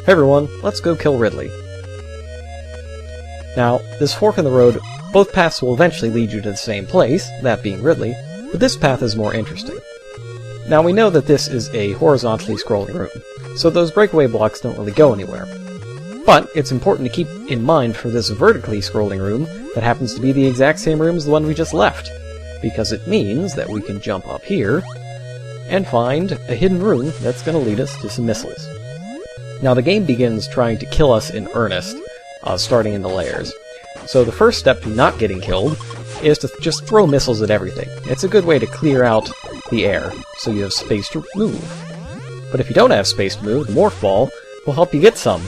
Hey everyone, let's go kill Ridley. Now, this fork in the road, both paths will eventually lead you to the same place, that being Ridley, but this path is more interesting. Now we know that this is a horizontally scrolling room, so those breakaway blocks don't really go anywhere. But it's important to keep in mind for this vertically scrolling room that happens to be the exact same room as the one we just left, because it means that we can jump up here and find a hidden room that's going to lead us to some missiles. Now the game begins trying to kill us in earnest, starting in the layers. So the first step to not getting killed is to just throw missiles at everything. It's a good way to clear out the air, so you have space to move. But if you don't have space to move, the morph ball will help you get some.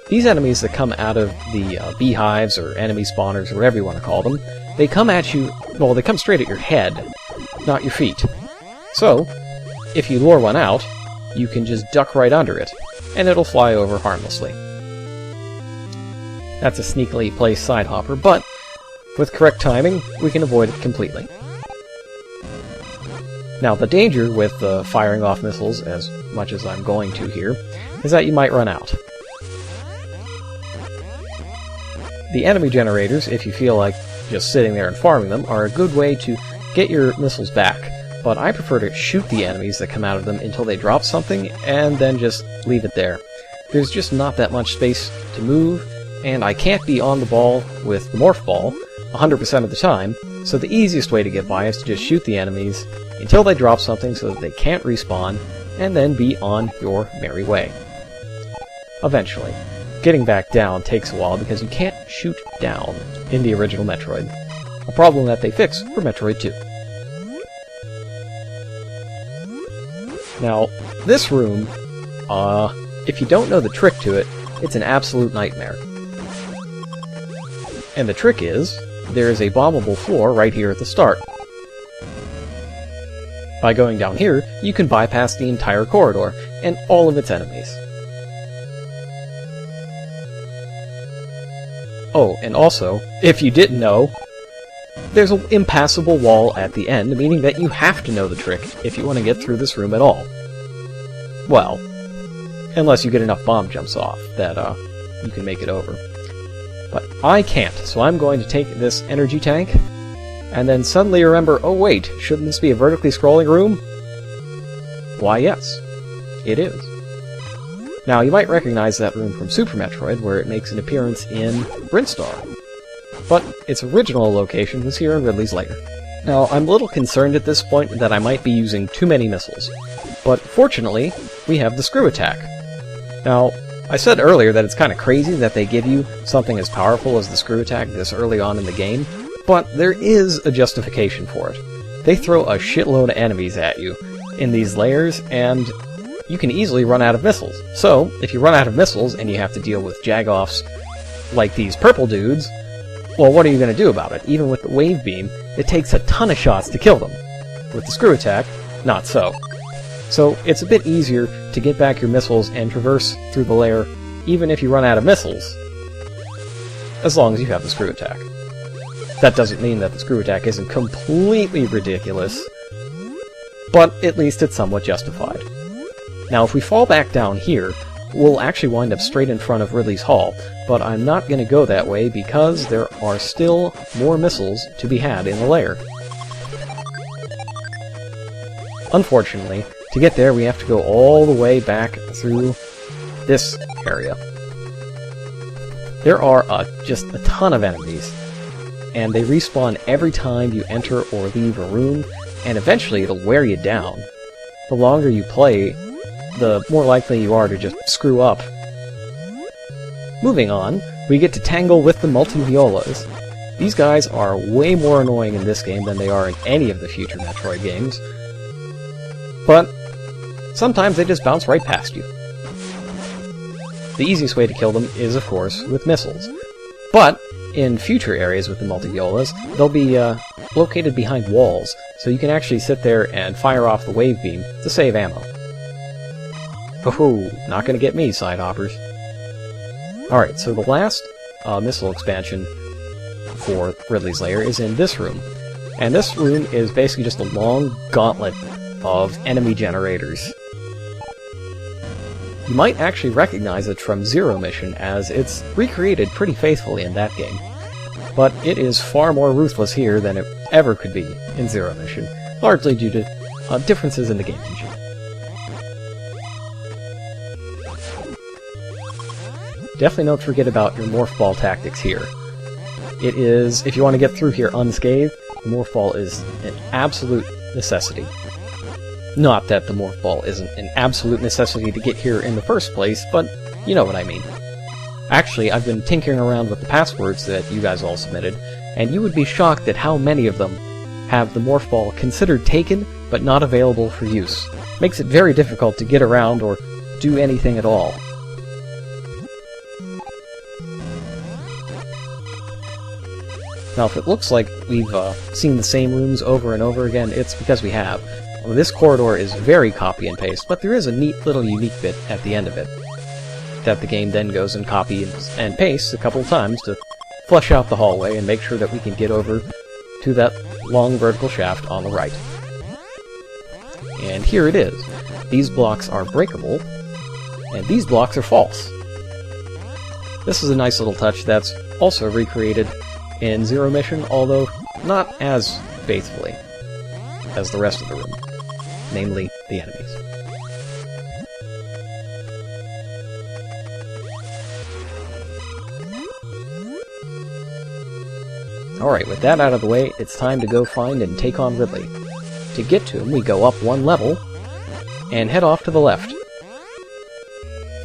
These enemies that come out of the beehives, or enemy spawners, or whatever you want to call them, they come at you, well, they come straight at your head, not your feet. So, if you lure one out, you can just duck right under it, and it'll fly over harmlessly. That's a sneakily placed side hopper, but with correct timing, we can avoid it completely. Now, the danger with firing off missiles, as much as I'm going to here, is that you might run out. The enemy generators, if you feel like just sitting there and farming them, are a good way to get your missiles back. But I prefer to shoot the enemies that come out of them until they drop something, and then just leave it there. There's just not that much space to move, and I can't be on the ball with the morph ball 100% of the time, so the easiest way to get by is to just shoot the enemies until they drop something so that they can't respawn, and then be on your merry way. Eventually. Getting back down takes a while because you can't shoot down in the original Metroid, a problem that they fixed for Metroid 2. Now, this room, if you don't know the trick to it, it's an absolute nightmare. And the trick is, there is a bombable floor right here at the start. By going down here, you can bypass the entire corridor, and all of its enemies. Oh, and also, if you didn't know, there's an impassable wall at the end, meaning that you have to know the trick if you want to get through this room at all. Well, unless you get enough bomb jumps off that you can make it over. But I can't, so I'm going to take this energy tank, and then suddenly remember, oh wait, shouldn't this be a vertically scrolling room? Why yes, it is. Now, you might recognize that room from Super Metroid, where it makes an appearance in Brinstar. But its original location was here in Ridley's lair. Now, I'm a little concerned at this point that I might be using too many missiles, but fortunately, we have the screw attack. Now, I said earlier that it's kind of crazy that they give you something as powerful as the screw attack this early on in the game, but there is a justification for it. They throw a shitload of enemies at you in these layers, and you can easily run out of missiles. So, if you run out of missiles and you have to deal with jagoffs like these purple dudes, well, what are you going to do about it? Even with the wave beam, it takes a ton of shots to kill them. With the screw attack, not so. So, it's a bit easier to get back your missiles and traverse through the lair, even if you run out of missiles, as long as you have the screw attack. That doesn't mean that the screw attack isn't completely ridiculous, but at least it's somewhat justified. Now, if we fall back down here, we'll actually wind up straight in front of Ridley's Hall, but I'm not going to go that way because there are still more missiles to be had in the lair. Unfortunately, to get there we have to go all the way back through this area. There are just a ton of enemies, and they respawn every time you enter or leave a room, and eventually it'll wear you down. The longer you play, the more likely you are to just screw up. Moving on, we get to tangle with the multi-violas. These guys are way more annoying in this game than they are in any of the future Metroid games, but sometimes they just bounce right past you. The easiest way to kill them is, of course, with missiles. But in future areas with the multi-violas, they'll be located behind walls, so you can actually sit there and fire off the wave beam to save ammo. Oh, not gonna get me, side hoppers. Alright, so the last missile expansion for Ridley's lair is in this room. And this room is basically just a long gauntlet of enemy generators. You might actually recognize it from Zero Mission, as it's recreated pretty faithfully in that game. But it is far more ruthless here than it ever could be in Zero Mission, largely due to differences in the game engine. Definitely don't forget about your Morph Ball tactics here. It is, if you want to get through here unscathed, the Morph Ball is an absolute necessity. Not that the Morph Ball isn't an absolute necessity to get here in the first place, but you know what I mean. Actually, I've been tinkering around with the passwords that you guys all submitted, and you would be shocked at how many of them have the Morph Ball considered taken, but not available for use. Makes it very difficult to get around or do anything at all. Now, if it looks like we've seen the same rooms over and over again, it's because we have. Well, this corridor is very copy and paste, but there is a neat little unique bit at the end of it that the game then goes and copies and pastes a couple of times to flesh out the hallway and make sure that we can get over to that long vertical shaft on the right. And here it is. These blocks are breakable, and these blocks are false. This is a nice little touch that's also recreated in Zero Mission, although not as faithfully as the rest of the room, namely the enemies. Alright, with that out of the way, it's time to go find and take on Ridley. To get to him, we go up one level, and head off to the left.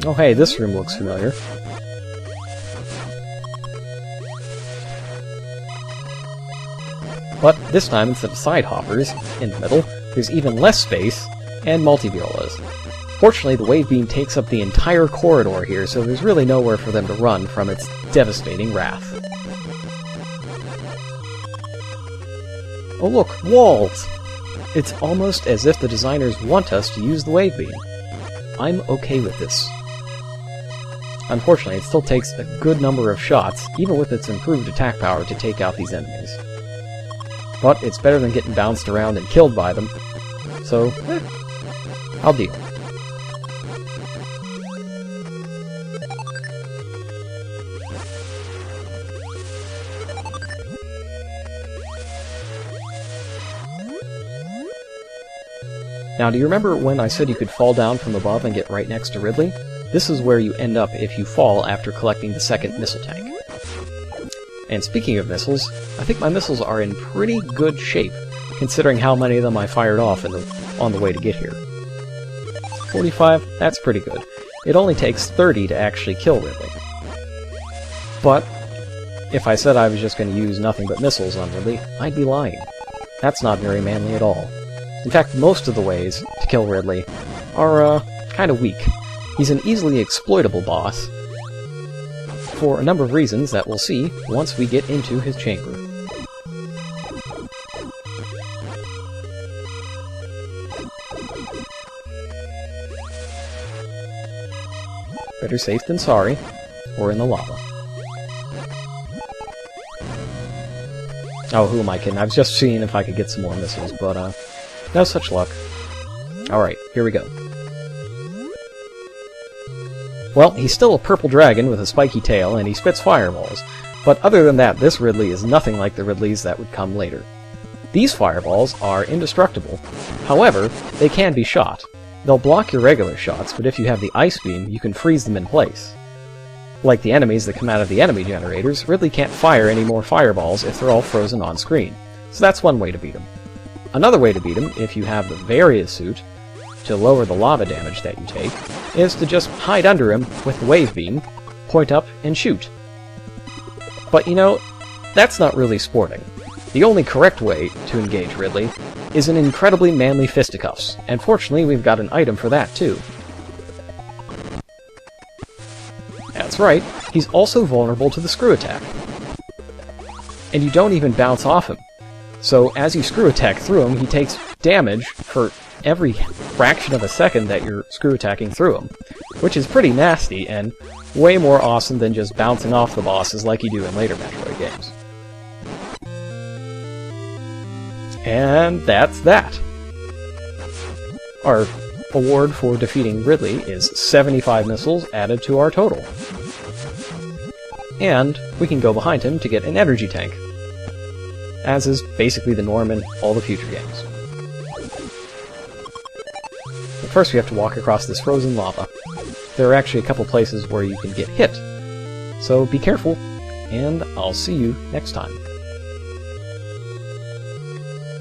Oh hey, this room looks familiar. But this time, instead of side hoppers in the middle, there's even less space and multi-violas. Fortunately, the wave beam takes up the entire corridor here, so there's really nowhere for them to run from its devastating wrath. Oh look, walls! It's almost as if the designers want us to use the wave beam. I'm okay with this. Unfortunately, it still takes a good number of shots, even with its improved attack power, to take out these enemies. But it's better than getting bounced around and killed by them, so, I'll deal. Now, do you remember when I said you could fall down from above and get right next to Ridley? This is where you end up if you fall after collecting the second missile tank. And speaking of missiles, I think my missiles are in pretty good shape, considering how many of them I fired off on the way to get here. 45, that's pretty good. It only takes 30 to actually kill Ridley. But if I said I was just going to use nothing but missiles on Ridley, I'd be lying. That's not very manly at all. In fact, most of the ways to kill Ridley are, kind of weak. He's an easily exploitable boss, for a number of reasons that we'll see once we get into his chamber. Better safe than sorry, or in the lava. Oh, who am I kidding? I was just seeing if I could get some more missiles, but, no such luck. Alright, here we go. Well, he's still a purple dragon with a spiky tail, and he spits fireballs. But other than that, this Ridley is nothing like the Ridleys that would come later. These fireballs are indestructible. However, they can be shot. They'll block your regular shots, but if you have the ice beam, you can freeze them in place. Like the enemies that come out of the enemy generators, Ridley can't fire any more fireballs if they're all frozen on screen. So that's one way to beat him. Another way to beat him, if you have the Varia suit, to lower the lava damage that you take, is to just hide under him with the wave beam, point up, and shoot. But you know, that's not really sporting. The only correct way to engage Ridley is in incredibly manly fisticuffs, and fortunately we've got an item for that too. That's right, he's also vulnerable to the screw attack. And you don't even bounce off him. So as you screw attack through him, he takes damage for every fraction of a second that you're screw attacking through him, which is pretty nasty and way more awesome than just bouncing off the bosses like you do in later Metroid games. And that's that. Or award for defeating Ridley is 75 missiles added to our total. And we can go behind him to get an energy tank, as is basically the norm in all the future games. But first we have to walk across this frozen lava. There are actually a couple places where you can get hit, so be careful, and I'll see you next time.